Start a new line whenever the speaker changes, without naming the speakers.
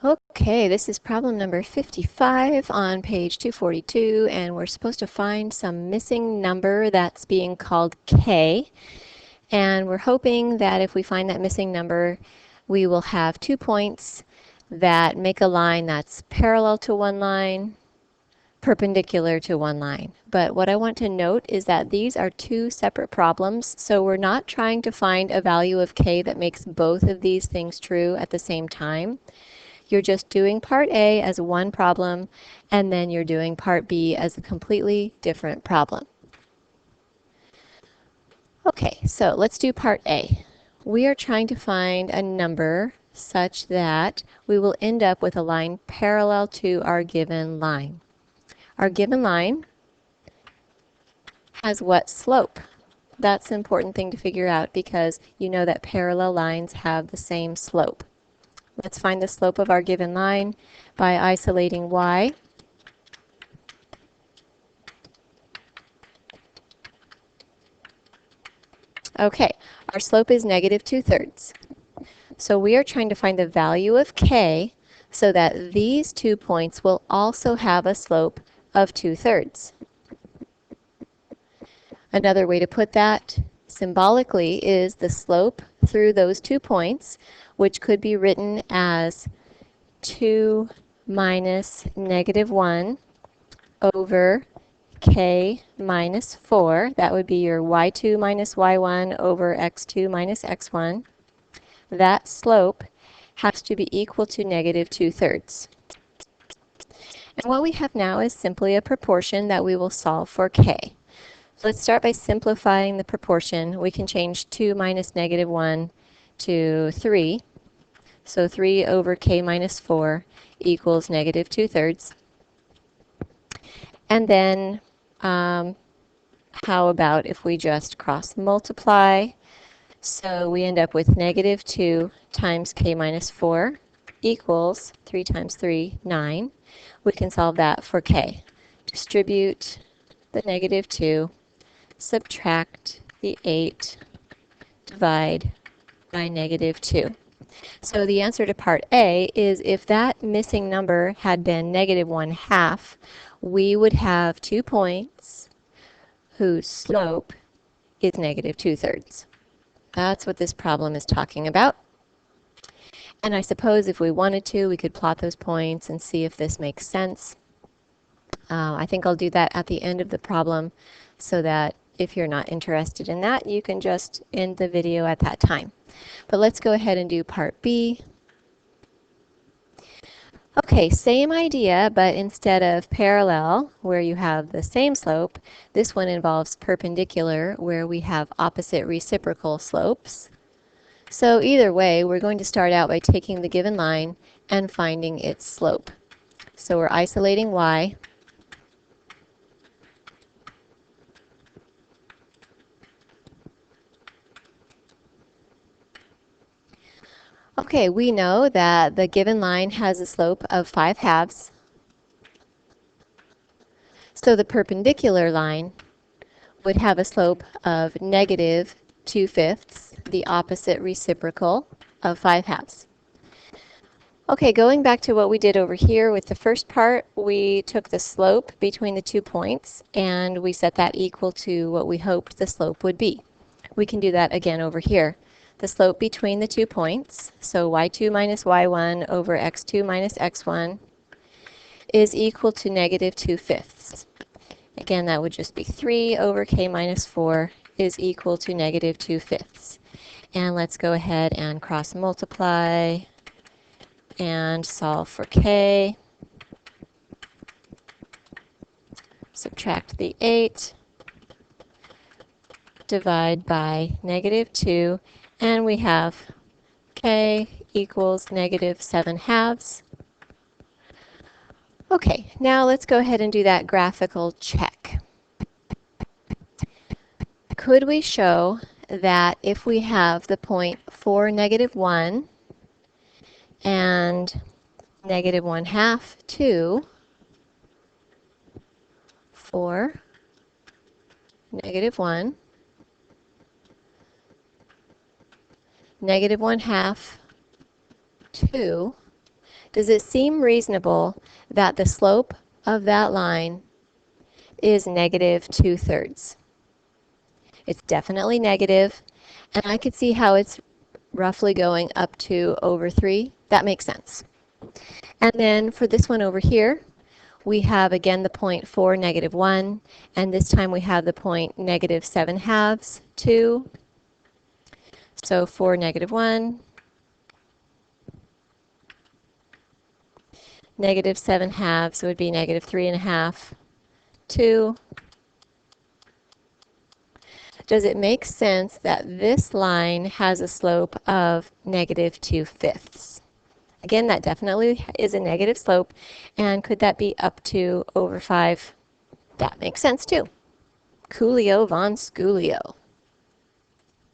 Okay, this is problem number 55 on page 242, and we're supposed to find some missing number that's being called k. And we're hoping that if we find that missing number, we will have 2 points that make a line that's parallel to one line, perpendicular to one line. But what I want to note is that these are two separate problems, so we're not trying to find a value of k that makes both of these things true at the same time. You're just doing part A as one problem, and then you're doing part B as a completely different problem. Okay, so let's do part A. We are trying to find a number such that we will end up with a line parallel to our given line. Our given line has what slope? That's an important thing to figure out because you know that parallel lines have the same slope. Let's find the slope of our given line by isolating y. Okay, our slope is negative 2/3. So we are trying to find the value of k so that these 2 points will also have a slope of 2/3. Another way to put that symbolically is the slope through those 2 points, which could be written as 2 minus -1 over k minus 4. That would be your y2 minus y1 over x2 minus x1. That slope has to be equal to negative 2/3. And what we have now is simply a proportion that we will solve for k. So let's start by simplifying the proportion. We can change 2 minus -1 to 3. So 3 over k minus 4 equals negative 2/3. And then how about if we just cross multiply? So we end up with negative 2 times k minus 4 equals 3 times 3, 9. We can solve that for k. Distribute the negative 2, subtract the 8, divide by negative 2. So the answer to part A is if that missing number had been negative 1/2, we would have 2 points whose slope is negative 2/3. That's what this problem is talking about. And I suppose if we wanted to, we could plot those points and see if this makes sense. I think I'll do that at the end of the problem so that if you're not interested in that, you can just end the video at that time. But let's go ahead and do part B. Okay, same idea, but instead of parallel, where you have the same slope, this one involves perpendicular, where we have opposite reciprocal slopes. So either way, we're going to start out by taking the given line and finding its slope. So we're isolating y. Okay, we know that the given line has a slope of 5/2. So the perpendicular line would have a slope of negative 2/5, the opposite reciprocal of 5/2. Okay, going back to what we did over here with the first part, we took the slope between the 2 points and we set that equal to what we hoped the slope would be. We can do that again over here. The slope between the 2 points, so y2 minus y1 over x2 minus x1, is equal to negative 2/5. Again, that would just be 3 over k minus 4 is equal to negative 2/5. And let's go ahead and cross multiply and solve for k. Subtract the 8, divide by negative 2, and we have k equals negative 7/2. Okay, now let's go ahead and do that graphical check. Could we show that if we have the point 4, -1 and negative 1/2, 2, 4, -1, negative 1/2, 2, Does it seem reasonable that the slope of that line is negative 2/3? It's definitely negative, and I could see how it's roughly going up to over 3. That makes sense. And then for this one over here, we have again the point 4, negative 1, and this time we have the point negative 7/2, 2. So 4, negative 1, negative 7/2 would be negative 3.5, 2. Does it make sense that this line has a slope of negative 2/5? Again, that definitely is a negative slope, and could that be up to over 5? That makes sense too. Coolio von Schoolio.